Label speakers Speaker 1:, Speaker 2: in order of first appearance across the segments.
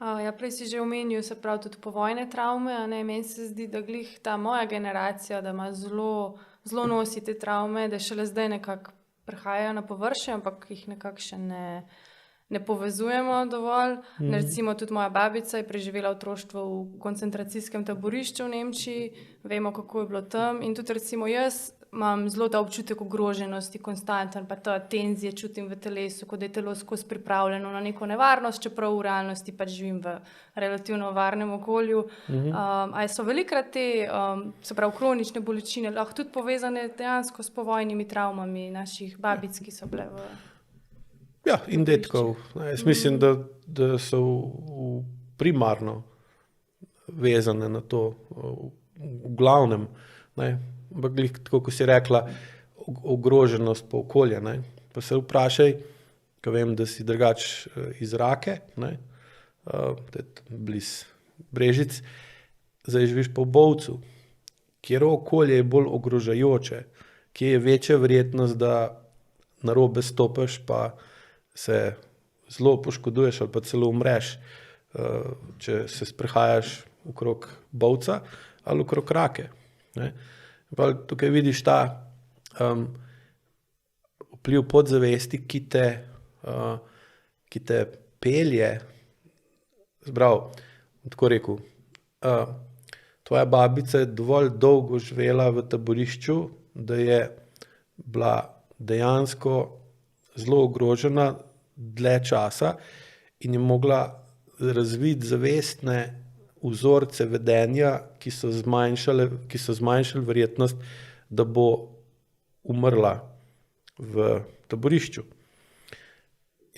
Speaker 1: Ja, prej si že omenil, se pravi, tudi povojne travme, a ne, meni se zdi, da glih ta moja generacija, da ima zelo nosi te travme, da šele zdaj nekako prihajajo na površje, ampak jih nekako še ne povezujemo dovolj. Recimo tudi moja babica je preživela otroštvo v koncentracijskem taborišču v Nemčiji, vemo, kako je bilo tam, in tudi recimo jaz imam zelo ta občutek ogroženosti, konstanten, pa ta tenzije čutim v telesu, kot da je telo skozi pripravljeno na neko nevarnost, čeprav v realnosti pač živim v relativno varnem okolju. A so velikrat te, se pravi, kronične bolečine lahko tudi povezane dejansko s povojnimi travmami naših babic, ki so bile v...
Speaker 2: Ja, in detkov. Jaz mislim, da so primarno vezane na to, v glavnem, ne. Ampak tako, ko si rekla, ogroženost po okolje, ne. Pa se vprašaj, ko vem, da si drugač iz Rake, ne, bliz Brežic, zdaj živiš pa v Bovcu, kjer okolje je bolj ogrožajoče, kje je večja verjetnost, da narobe stopiš, pa se zelo poškoduješ ali pa celo umreš, če se sprehajaš okrog Bovca ali okrog Rake, ne. Pa tukaj vidiš ta vpliv podzavesti, ki te pelje, tako rekel, tvoja babica je dovolj dolgo živela v taborišču, da je bila dejansko zelo ogrožena dlje časa in je mogla razviti zavestne vzorce vedenja, ki so zmanjšali verjetnost, da bo umrla v taborišču.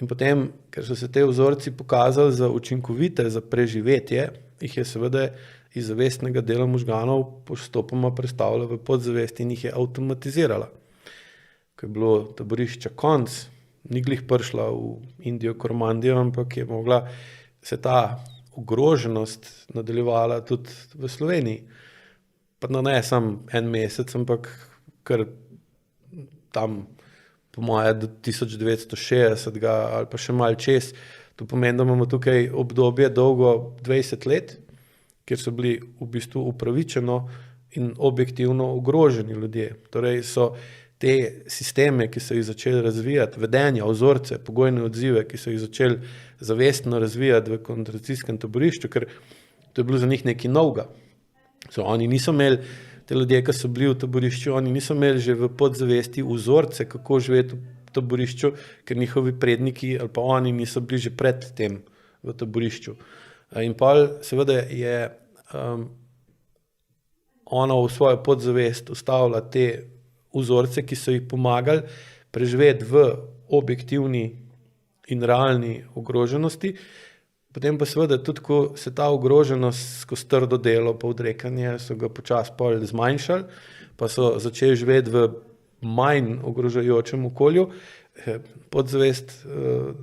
Speaker 2: In potem, ker so se te vzorci pokazali za učinkovite, za preživetje, jih je seveda iz zavestnega dela možganov postopoma prestavila v podzavest in jih je avtomatizirala. Ko je bilo taborišča konc, ni glih prišla v Indijo, Kormandijo, ampak je mogla se ta ogroženost nadaljevala tudi v Sloveniji. Pa ne samo en mesec, ampak kar tam po moje do 1960 ali pa še malo čez. To pomeni, da imamo tukaj obdobje dolgo 20 let, kjer so bili v bistvu upravičeno in objektivno ogroženi ljudje. Torej so te sisteme, ki so jih začeli razvijati, vedenja, vzorce, pogojne odzive, ki so jih začeli zavestno razvijati v koncentracijskem taborišču, ker to je bilo za njih nekaj novega. Oni niso imeli, te ljudje, ki so bili v taborišču, oni niso imeli že v podzavesti vzorce, kako živeti v taborišču, ker njihovi predniki ali pa oni niso bili že pred tem v taborišču. In pa seveda je ona v svojo podzavest ustavila te vzorce, ki so jih pomagali preživeti v objektivni in realni ogroženosti. Potem pa seveda tudi, ko se ta ogroženost skozi trdo delo pa odrekanje, so ga počasi pol zmanjšali, pa so začeli živeti v manj ogrožajočem okolju, podzavest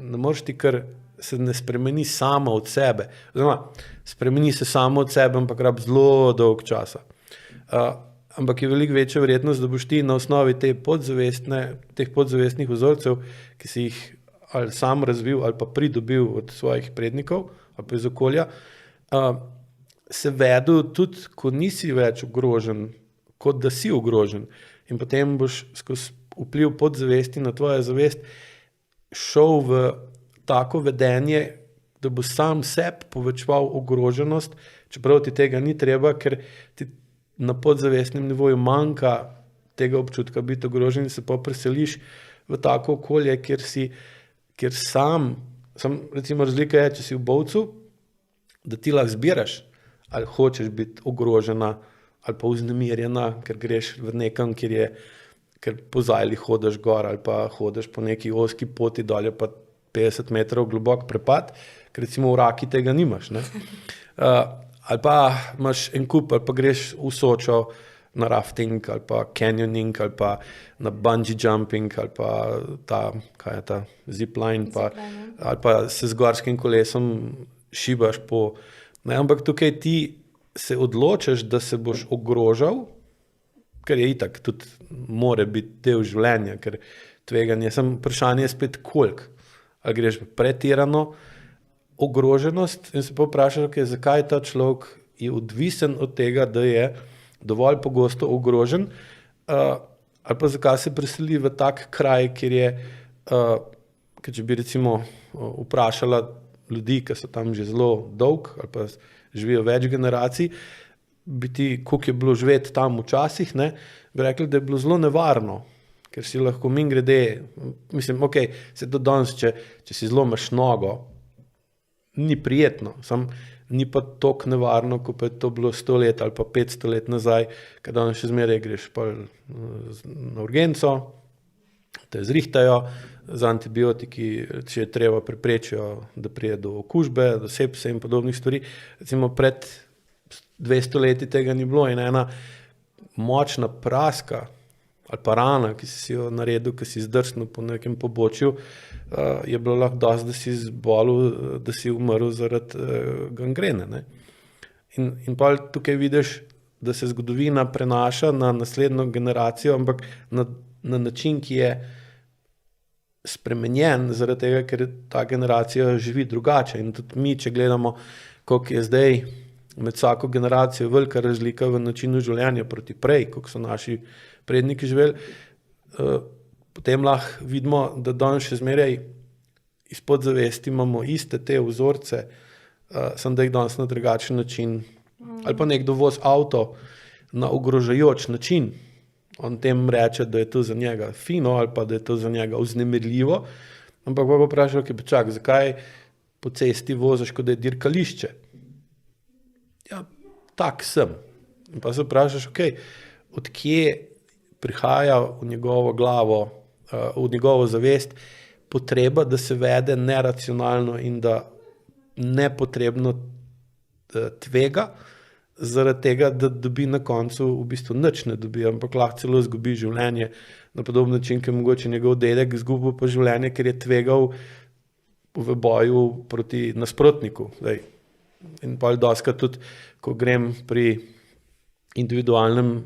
Speaker 2: ne moreš ti, ker se ne spremeni sama od sebe. Oziroma, spremeni se sama od sebe, ampak rabi zelo dolg časa. Ampak je veliko večja verjetnost, da boš ti na osnovi teh podzavestnih vzorcev, ki si jih ali sam razvil ali pa pridobil od svojih prednikov ali pa iz okolja, se vedel tudi, ko nisi več ogrožen, kot da si ogrožen. In potem boš skozi vpliv podzavesti na tvojo zavest šel v tako vedenje, da bo sam sebi povečeval ogroženost, čeprav ti tega ni treba, ker ti na podzavestnem nivoju manjka tega občutka biti ogrožen in se pa preseliš v tako okolje, kjer sam recimo razlika je, če si v Bovcu, da ti lahko zbiraš, ali hočeš biti ogrožena ali pa vznemirjena, ker greš v nekam, ker po zajli hodiš gor ali pa hodiš po neki ozki poti dol, pa 50 metrov globok prepad, ker recimo v Raki tega nimaš, ne. Ali pa imaš en kup, ali pa greš v Sočo na rafting, ali pa canyoning, ali pa na bungee jumping, ali pa ta zipline, ali pa se z gorskim kolesom šibaš po... Ne, ampak tukaj ti se odločaš, da se boš ogrožal, ker je itak, tudi more biti del življenja, ker tveganje, samo vprašanje je spet koliko. Ali greš pretirano, ogroženost in se pa vprašaš, okay, zakaj ta človek je odvisen od tega, da je dovolj pogosto ogrožen, ali pa zakaj se preseli v tak kraj, kjer je, ker če bi recimo vprašala ljudi, ki so tam že zelo dolg ali pa živijo več generacij, bi ti, koliko je bilo živeti tam včasih, ne, bi rekli, da je bilo zelo nevarno, ker si lahko mimogrede, mislim, ok, se to danes, če si zlomiš nogo, ni prijetno, ni pa toliko nevarno, kot pa je to bilo 100 let ali pa 500 let nazaj, kad danes še zmeraj greš pa na urgenco, te zrihtajo z antibiotiki, če je treba preprečijo, da prije do okužbe, do sepse in podobnih stvari. Recimo pred 200 leti tega ni bilo in ena močna praska ali pa rana, ki si jo naredil, ki si zdrsnil po nekem pobočju, je bilo lahko dosti, da si zbolel, da si umrl zaradi gangrene. Ne? In pa tukaj vidiš, da se zgodovina prenaša na naslednjo generacijo, ampak na način, ki je spremenjen, zaradi tega, ker ta generacija živi drugače. In tudi mi, če gledamo, koliko je zdaj med vsako generacijo velika razlika v načinu življenja proti prej, koliko so naši predniki živeli, potem lahko vidimo, da danes še zmeraj iz podzavesti imamo iste te vzorce, samo da jih danes na drugačen način, ali pa nekdo vozi avto na ogrožajoč način, on tem reče, da je to za njega fino ali pa da je to za njega vznemirljivo, ampak pa vprašal, ki čak, zakaj po cesti voziš, kot da je dirkališče? Ja, tak sem. In pa se vprašaš, ok, odkje prihaja v njegovo glavo, v njegovo zavest potreba, da se vede neracionalno in da nepotrebno tvega, zaradi tega, da dobi na koncu v bistvu nič ne dobi, ampak lahko celo izgubi življenje na podoben način, ker mogoče njegov dedek izgubil pa življenje, ker je tvegal v boju proti nasprotniku. In pa dostikrat tudi, ko grem pri individualnem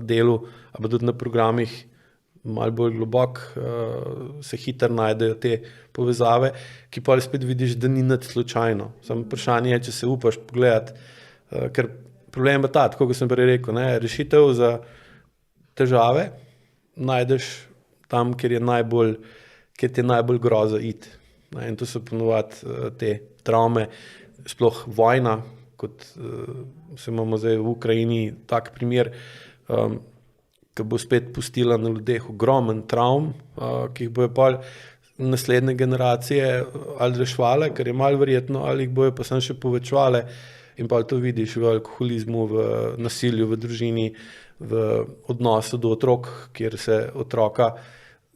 Speaker 2: delu, ali tudi na programih malo bolj globok, se hitro najdejo te povezave, ki pa spet vidiš, da ni nič slučajno. Samo vprašanje je, če se upaš pogledati, ker problem je ta, tako kot sem prej rekel, ne, rešitev za težave najdeš tam, kjer ti je najbolj groza iti. In to so ponovadi te travme, sploh vojna, kot se imamo zdaj v Ukrajini, tak primer, ki bo spet pustila na ljudeh ogromen travm, ki jih bojo pa naslednje generacije ali rešvale, ker je malo verjetno, ali jih bojo pa samo še povečvale in pa to vidiš v alkoholizmu, v nasilju v družini, v odnosu do otrok, kjer se otroka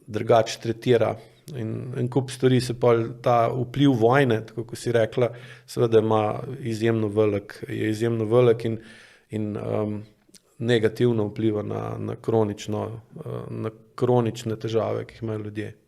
Speaker 2: drugače tretira. In kup stvari se pa ta vpliv vojne, tako kot si rekla, seveda je izjemno velik in negativno vpliva na kronične težave, ki jih imajo ljudje.